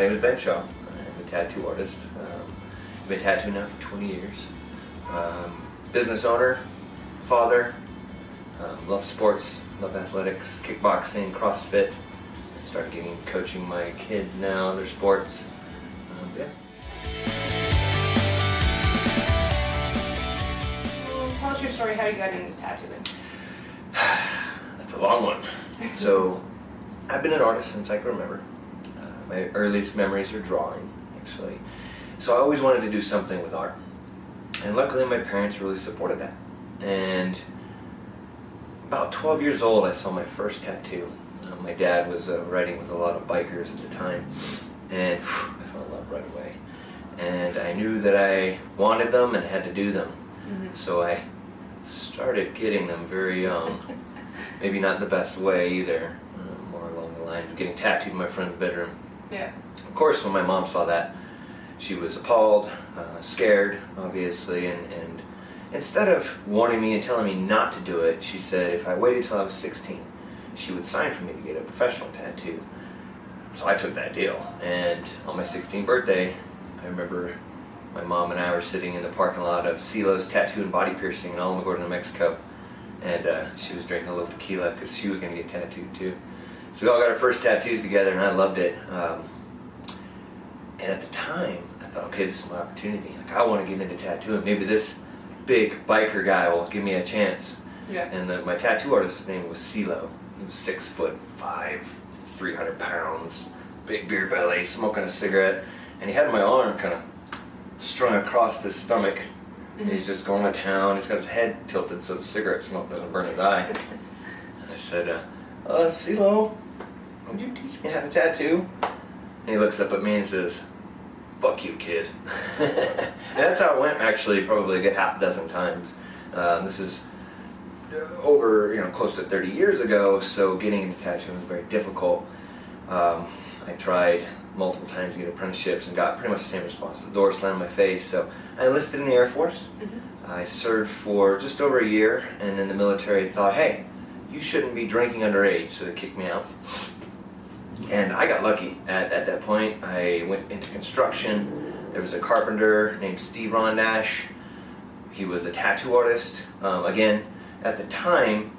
name is Ben Shaw. I'm a tattoo artist. I've been tattooing now for 20 years. Business owner, father, love sports, love athletics, kickboxing, CrossFit. I started coaching my kids now, their sports. Yeah. Well, tell us your story, how you got into tattooing. That's a long one. So, I've been an artist since I can remember. My earliest memories are drawing, actually. So I always wanted to do something with art. And luckily my parents really supported that. And about 12 years old I saw my first tattoo. My dad was riding with a lot of bikers at the time. And I fell in love right away. And I knew that I wanted them and had to do them. Mm-hmm. So I started getting them very young. Maybe not the best way either. More along the lines of getting tattooed in my friend's bedroom. Yeah. Of course, when my mom saw that, she was appalled, scared, obviously, and instead of warning me and telling me not to do it, she said if I waited till I was 16, she would sign for me to get a professional tattoo. So I took that deal, and on my 16th birthday, I remember my mom and I were sitting in the parking lot of CeeLo's Tattoo and Body Piercing in Alamogordo, New Mexico, and she was drinking a little tequila because she was going to get tattooed too. So we all got our first tattoos together, and I loved it. And at the time, I thought, okay, this is my opportunity. Like, I want to get into tattooing. Maybe this big biker guy will give me a chance. Yeah. And my tattoo artist's name was CeeLo. He was 6'5", 300 pounds, big beer belly, smoking a cigarette, and he had my arm kind of strung across his stomach. Mm-hmm. And he's just going to town. He's got his head tilted so the cigarette smoke doesn't burn his eye. And I said, CeeLo, would you teach me how to tattoo? And he looks up at me and says, "Fuck you, kid." And that's how it went, actually, probably a good half a dozen times. This is over, close to 30 years ago, so getting into tattooing was very difficult. I tried multiple times to get apprenticeships and got pretty much the same response. The door slammed in my face, so I enlisted in the Air Force. Mm-hmm. I served for just over a year, and then the military thought, hey, you shouldn't be drinking underage, so they kicked me out. And I got lucky. At that point, I went into construction. There was a carpenter named Steve Rondash. He was a tattoo artist. Again, at the time,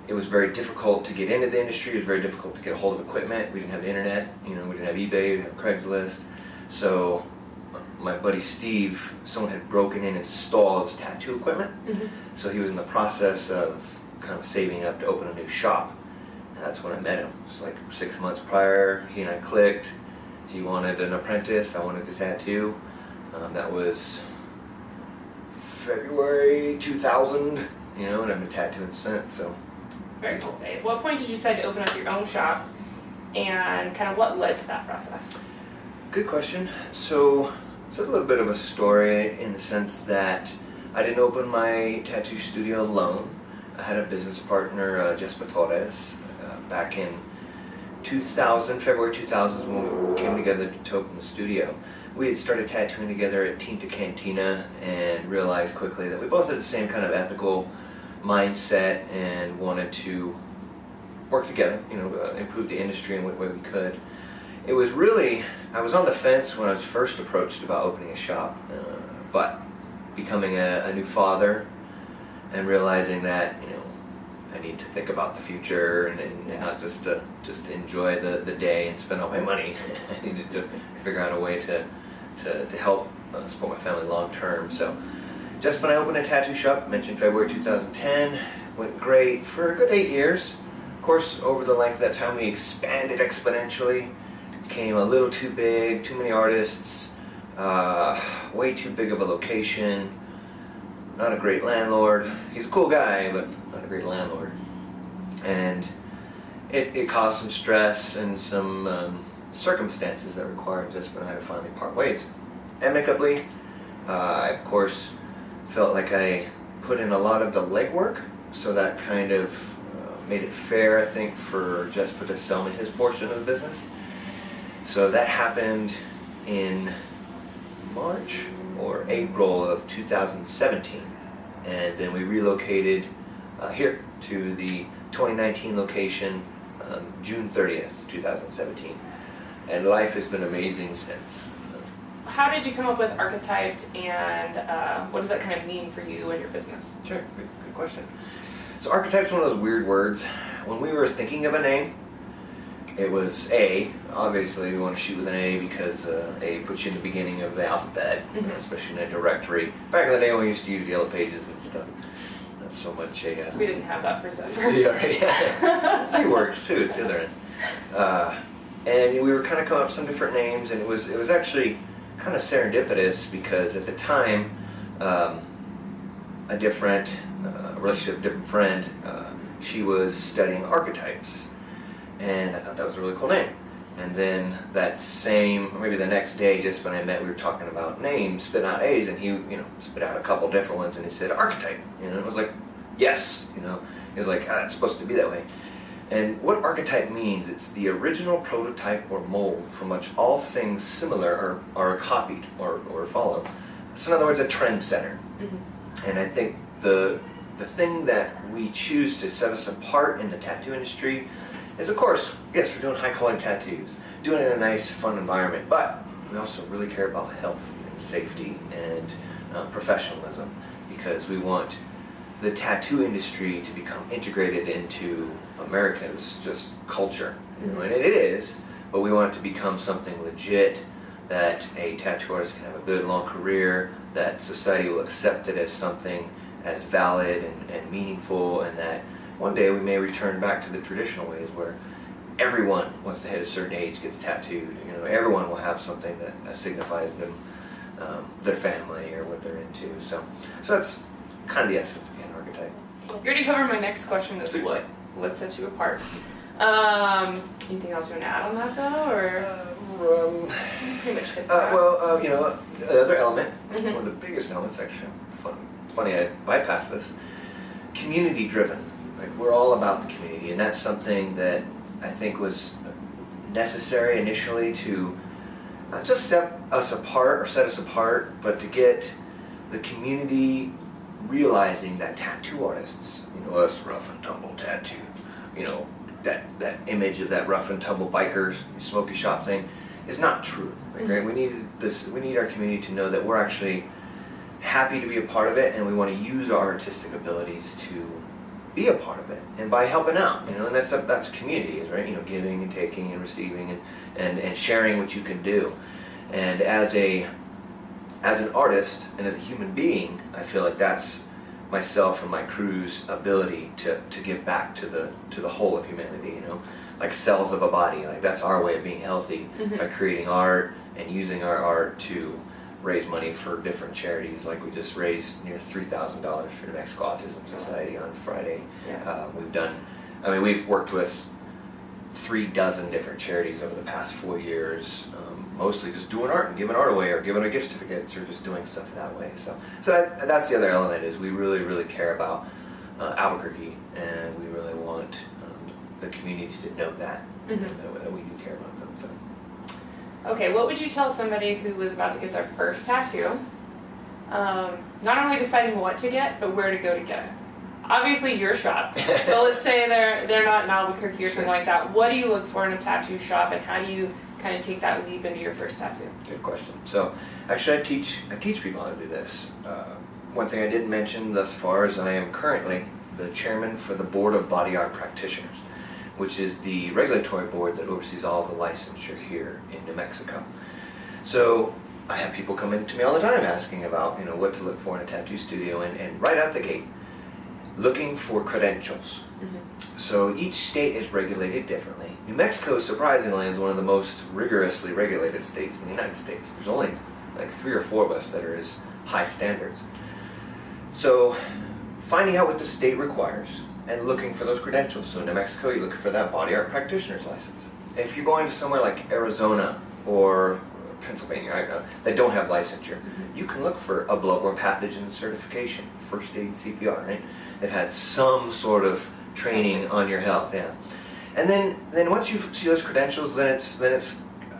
it was very difficult to get into the industry. It was very difficult to get a hold of equipment. We didn't have the internet. We didn't have eBay. We didn't have Craigslist. So my buddy Steve, someone had broken in and stole his tattoo equipment. Mm-hmm. So he was in the process of kind of saving up to open a new shop. That's when I met him. It was like 6 months prior. He and I clicked. He wanted an apprentice. I wanted to tattoo. That was February 2000, and I've been tattooing since. So very cool. At what point did you decide to open up your own shop, and kind of what led to that process? Good question. So it's a little bit of a story in the sense that I didn't open my tattoo studio alone. I had a business partner, Jesper Torres. Back in 2000, February 2000 is when we came together to open the studio. We had started tattooing together at Tinta Cantina and realized quickly that we both had the same kind of ethical mindset and wanted to work together, improve the industry in what way we could. It was really, I was on the fence when I was first approached about opening a shop, but becoming a new father and realizing that, I need to think about the future and not just enjoy the day and spend all my money. I needed to figure out a way to help support my family long term. So just when I opened a tattoo shop, mentioned February 2010, went great for a good 8 years. Of course, over the length of that time, we expanded exponentially. Became a little too big, too many artists, way too big of a location. Not a great landlord. He's a cool guy, but not a great landlord. And it caused some stress and some circumstances that required Jesper and I to finally part ways. Amicably, I of course felt like I put in a lot of the legwork, so that kind of made it fair, I think, for Jesper to sell me his portion of the business. So that happened in March or April of 2017, and then we relocated here to the 2019 location June 30th, 2017. and life has been amazing since. So. How did you come up with Archetype, and what does that kind of mean for you and your business? Sure, good question. So Archetype's one of those weird words. When we were thinking of a name, it was A. Obviously, we want to shoot with an A because A puts you in the beginning of the alphabet, especially in a directory. Back in the day when we used to use Yellow Pages and stuff. Not so much a... We didn't have that for Zephyr. Yeah, right. Yeah. C works too, it's the other end. And we were kind of coming up with some different names, and it was actually kind of serendipitous because at the time, a different friend, she was studying archetypes. And I thought that was a really cool name. And then that same, or maybe the next day, just when I met, we were talking about names, spit out A's, and he, spit out a couple different ones, and he said Archetype. It was like, yes, He was like, it's supposed to be that way. And what Archetype means, it's the original prototype or mold from which all things similar are copied or followed. So in other words, a trendsetter. And I think the thing that we choose to set us apart in the tattoo industry is, of course, yes, we're doing high-quality tattoos, doing it in a nice, fun environment, but we also really care about health and safety and professionalism, because we want the tattoo industry to become integrated into America's just culture. And it is, but we want it to become something legit, that a tattoo artist can have a good, long career, that society will accept it as something as valid and meaningful, and that one day we may return back to the traditional ways where everyone, once they hit a certain age, gets tattooed. Everyone will have something that signifies them, their family or what they're into. So that's kind of the essence behind Archetype. You already covered my next question, is what sets you apart. Anything else you want to add on that, though, or pretty much hit that? Another element, one of the biggest elements, actually, funny I bypassed this, community-driven. Like, we're all about the community, and that's something that I think was necessary initially to not just set us apart, but to get the community realizing that tattoo artists, us rough and tumble tattoo, that image of that rough and tumble bikers, smoky shop thing is not true. Like, right? We need our community to know that we're actually happy to be a part of it, and we want to use our artistic abilities to be a part of it, and by helping out, and that's community, right? Giving and taking and receiving and sharing what you can do. And as an artist and as a human being, I feel like that's myself and my crew's ability to give back to the whole of humanity. Like cells of a body. Like, that's our way of being healthy, by creating art and using our art to raise money for different charities. Like, we just raised near $3,000 for the Mexico Autism Society on Friday. Yeah. We've worked with 36 different charities over the past 4 years, mostly just doing art and giving art away, or giving a gift certificates, or just doing stuff that way. So that's the other element, is we really, really care about Albuquerque, and we really want the community to know that we do care about them. So. Okay, what would you tell somebody who was about to get their first tattoo, not only deciding what to get, but where to go to get it? Obviously, your shop. But let's say they're not in Albuquerque or something like that. What do you look for in a tattoo shop, and how do you kind of take that leap into your first tattoo? Good question. So, actually, I teach people how to do this. One thing I didn't mention thus far is I am currently the chairman for the Board of Body Art Practitioners, which is the regulatory board that oversees all of the licensure here in New Mexico. So I have people come in to me all the time asking about what to look for in a tattoo studio, and right out the gate, looking for credentials. So each state is regulated differently. New Mexico, surprisingly, is one of the most rigorously regulated states in the United States. There's only like 3 or 4 of us that are as high standards. So finding out what the state requires and looking for those credentials. So in New Mexico, you're looking for that body art practitioner's license. If you're going to somewhere like Arizona or Pennsylvania that don't have licensure, you can look for a bloodborne pathogen certification, first aid, CPR, right? They've had some sort of training on your health, yeah. And then once you see those credentials, then it's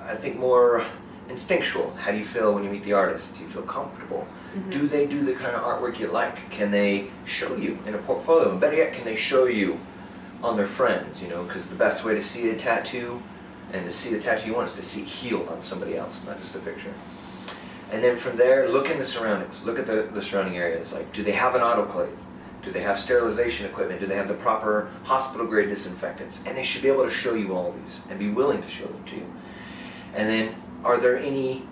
I think more instinctual. How do you feel when you meet the artist? Do you feel comfortable? Do they do the kind of artwork you like? Can they show you in a portfolio? And better yet, can they show you on their friends? Because the best way to see a tattoo And to see the tattoo you want is to see it healed on somebody else, not just a picture. And then from there, look in the surroundings. Look at the surrounding areas. Like, do they have an autoclave? Do they have sterilization equipment? Do they have the proper hospital-grade disinfectants? And they should be able to show you all these and be willing to show them to you. And then, are there any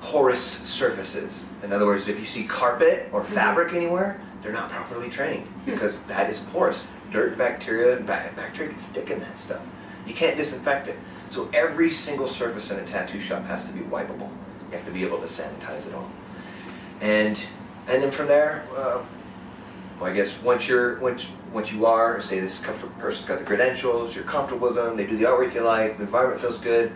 porous surfaces? In other words, if you see carpet or fabric anywhere, they're not properly trained because that is porous. Dirt, bacteria can stick in that stuff. You can't disinfect it. So every single surface in a tattoo shop has to be wipeable. You have to be able to sanitize it all. And then from there, well, I guess once you are, say this person's got the credentials, you're comfortable with them, they do the artwork you like, the environment feels good,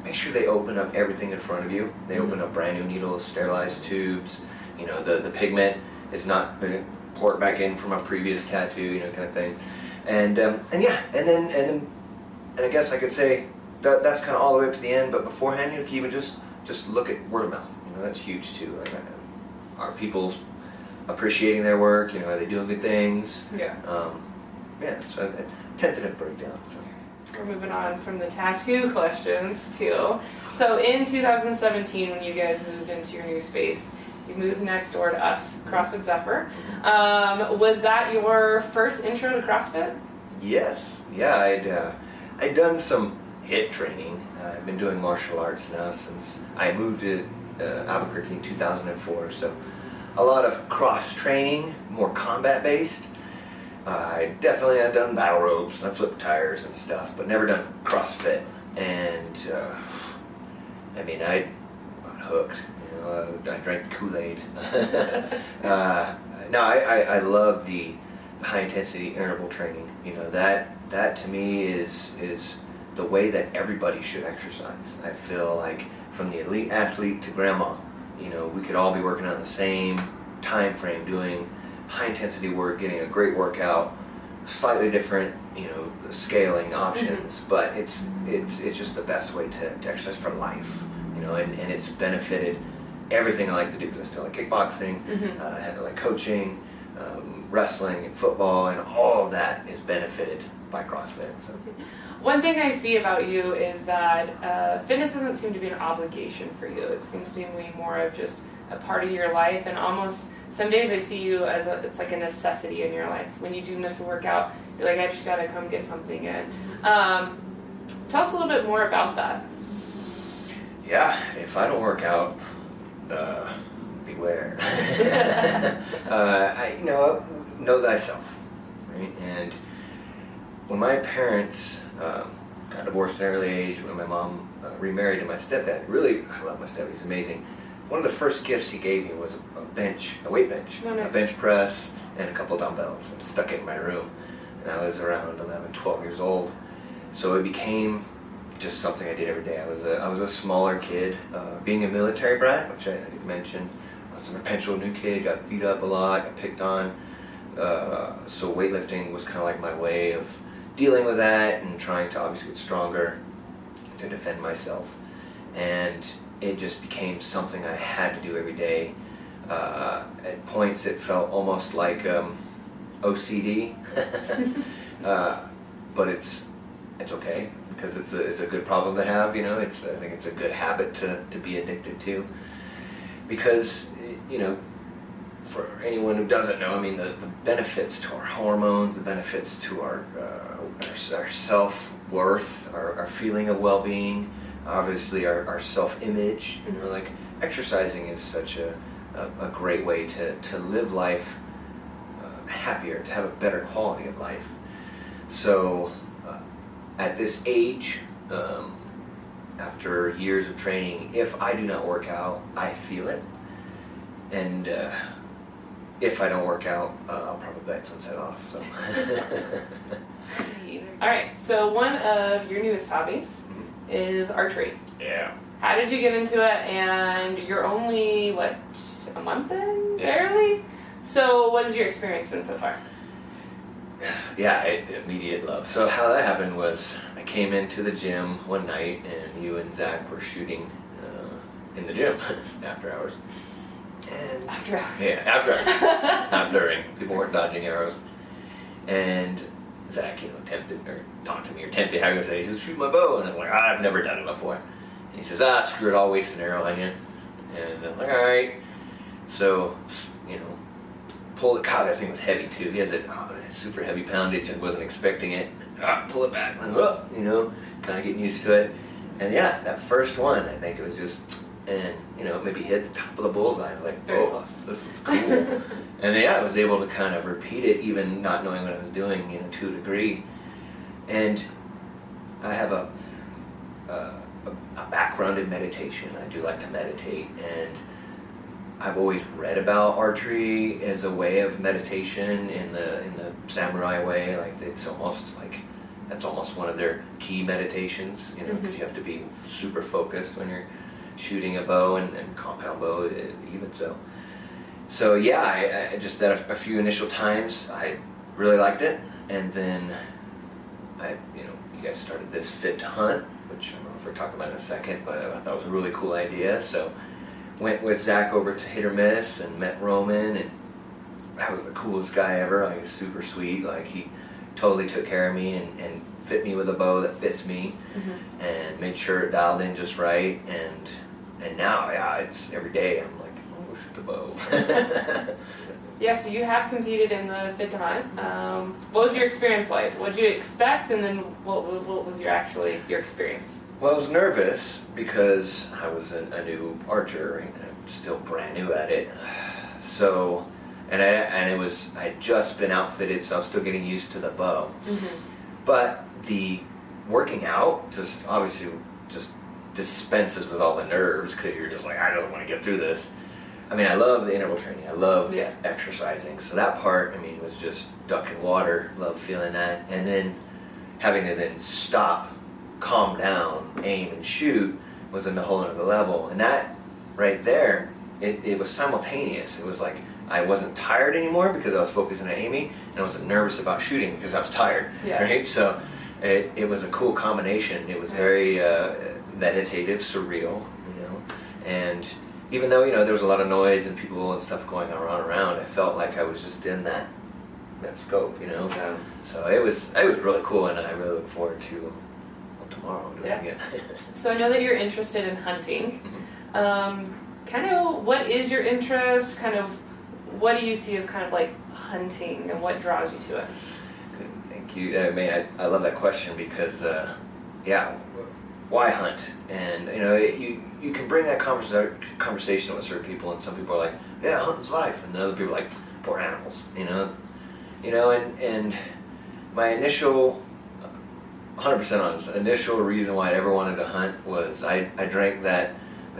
make sure they open up everything in front of you. They open up brand new needles, sterilized tubes, the pigment is not going to pour it back in from a previous tattoo, kind of thing. And I guess I could say that's kind of all the way up to the end, but beforehand, you can even just look at word of mouth. That's huge too. Like, are people appreciating their work? Are they doing good things? Yeah. So a tentative breakdown. So. We're moving on from the tattoo questions too. So in 2017, when you guys moved into your new space, you moved next door to us, CrossFit Zephyr. Was that your first intro to CrossFit? Yes. Yeah, I'd done some HIIT training. I've been doing martial arts now since I moved to Albuquerque in 2004. So a lot of cross training, more combat based. I definitely had done battle ropes and flipped tires and stuff, but never done CrossFit. And I got hooked. I drank the Kool-Aid. I love the high intensity interval training. That to me is the way that everybody should exercise. I feel like from the elite athlete to grandma, we could all be working on the same time frame, doing high intensity work, getting a great workout, slightly different, scaling options, but it's just the best way to exercise for life, and it's benefited everything I like to do, because I still like kickboxing, I like coaching, wrestling and football, and all of that is benefited by CrossFit. So. One thing I see about you is that fitness doesn't seem to be an obligation for you. It seems to be more of just a part of your life, and almost some days I see you as it's like a necessity in your life. When you do miss a workout, you're like, I just gotta come get something in. Tell us a little bit more about that. Yeah, if I don't work out, beware. Know thyself, right? And when my parents got divorced at an early age, when my mom remarried to my stepdad, really, I love my stepdad, he's amazing. One of the first gifts he gave me was a weight bench, oh, nice. A bench press, and a couple dumbbells, and stuck it in my room. And I was around 11, 12 years old. So it became just something I did every day. I was a smaller kid, being a military brat, which I didn't mention. I was a perpetual new kid, got beat up a lot, got picked on. So weightlifting was kind of like my way of dealing with that and trying to obviously get stronger to defend myself. And it just became something I had to do every day. At points it felt almost like OCD, but it's okay because it's a good problem to have. I think it's a good habit to be addicted to, because for anyone who doesn't know, the benefits to our hormones, the benefits to our self-worth, our feeling of well-being, obviously our self-image. Like exercising is such a great way to live life happier, to have a better quality of life. So at this age, after years of training, if I do not work out, I feel it. And if I don't work out, I'll probably bite sunset off. So. All right, so one of your newest hobbies is archery. Yeah. How did you get into it? And you're only, a month in, barely? So what has your experience been so far? Yeah, immediate love. So how that happened was I came into the gym one night and you and Zach were shooting in the gym after hours. And after hours? Yeah, after hours. Not during. People weren't dodging arrows. And Zach, tempted or talked to me or tempted. How do you say? He says, shoot my bow, and I was like, I've never done it before. And he says, screw it, I'll waste an arrow on you. And I'm like, all right. So pull it. God, that thing was heavy too. He has it super heavy poundage and wasn't expecting it. Pull it back. And, kind of getting used to it. And yeah, that first one, I think it was just, and maybe hit the top of the bullseye. I was like, Very oh, close. this is cool. And then, I was able to kind of repeat it, even not knowing what I was doing, to a degree. And I have a background in meditation. I do like to meditate, and I've always read about archery as a way of meditation in the samurai way. Like it's almost like that's almost one of their key meditations, because you have to be super focused when you're shooting a bow and compound bow, even so. So yeah, I just that a few initial times I really liked it, and then you guys started this Fit to Hunt, which I don't know if we're talking about in a second, but I thought it was a really cool idea. So went with Zach over to Hit or Miss and met Roman, and that was the coolest guy ever. Like, he's super sweet. Like, he totally took care of me and fit me with a bow that fits me, and made sure it dialed in just right. And now, it's every day I'm like, oh, shoot the bow. Yeah, so you have competed in the Fit to Hunt. What was your experience like? What did you expect, and then what was your experience? Well, I was nervous because I was a new archer and I'm still brand new at it. So, and I'd just been outfitted, so I was still getting used to the bow. But the working out obviously dispenses with all the nerves, because you're just like, I don't want to get through this. I mean, I love the interval training. I love exercising. So that part, was just duck and water. Love feeling that. And then having to then stop, calm down, aim, and shoot was a whole other level. And that right there, it was simultaneous. It was like I wasn't tired anymore because I was focusing on aiming, and I wasn't nervous about shooting because I was tired. Yeah. Right? So it was a cool combination. It was very meditative, surreal, and even though there was a lot of noise and people and stuff going around, I felt like I was just in that scope, Yeah. So it was really cool, and I really look forward to tomorrow doing it again. So I know that you're interested in hunting. Kind of, what is your interest? Kind of, what do you see as kind of like hunting, and what draws you to it? Thank you. I love that question because, why hunt? And you can bring that conversation with certain people, and some people are like, yeah, hunting's life, and other people are like, poor animals, and my initial, 100% honest, initial reason why I ever wanted to hunt was I drank the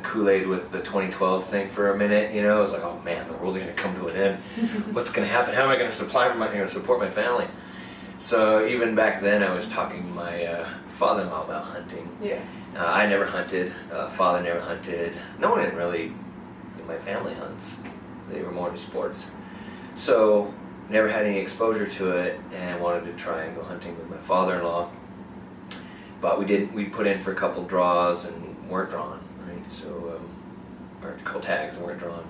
Kool-Aid with the 2012 thing for a minute. I was like, oh man, the world's going to come to an end. What's going to happen? How am I going to support my family? So even back then, I was talking to my father-in-law about hunting. Yeah. I never hunted. Father never hunted. No one really in my family hunts. They were more into sports. So never had any exposure to it, and wanted to try and go hunting with my father-in-law. But we put in for a couple draws and weren't drawn, right? So, or a couple tags and weren't drawn.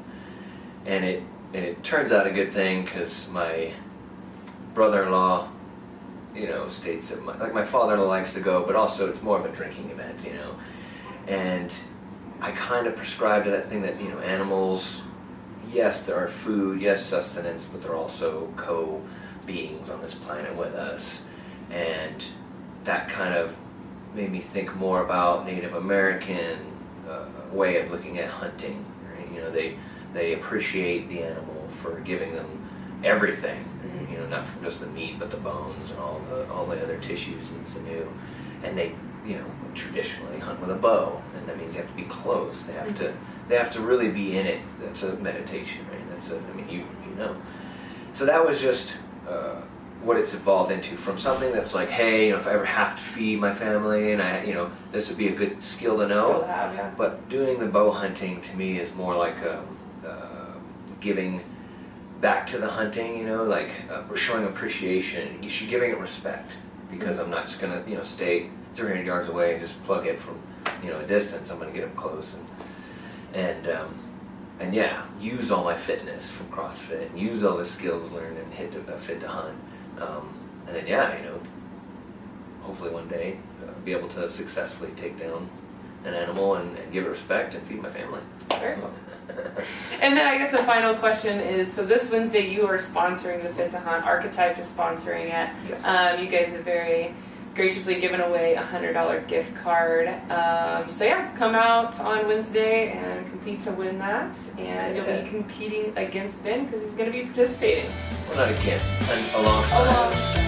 And it turns out a good thing, because my brother-in-law, states that my father-in-law likes to go, but also it's more of a drinking event, And I kind of prescribe to that thing that, animals, yes, there are food, yes, sustenance, but they're also co-beings on this planet with us. And that kind of made me think more about Native American way of looking at hunting. Right? They appreciate the animal for giving them everything. Not from just the meat, but the bones and all the other tissues and sinew. And they, traditionally hunt with a bow, and that means they have to be close. They have to really be in it. That's a meditation, right? You know. So that was just what it's evolved into, from something that's like, hey, if I ever have to feed my family, and this would be a good skill to know. Skill to have, yeah. But doing the bow hunting to me is more like giving back to the hunting, showing appreciation. You should giving it respect, because I'm not just gonna, stay 300 yards away and just plug it from, a distance. I'm gonna get up close and use all my fitness from CrossFit, and use all the skills learned and Fit to Hunt. And then, yeah, hopefully one day be able to successfully take down an animal and give it respect and feed my family. Very cool. And then I guess the final question is, so this Wednesday you are sponsoring the Fit to Hunt. Archetype is sponsoring it. Yes. You guys have very graciously given away a $100 gift card. So yeah, come out on Wednesday and compete to win that. And you'll be competing against Ben because he's going to be participating. Well, not against, and alongside.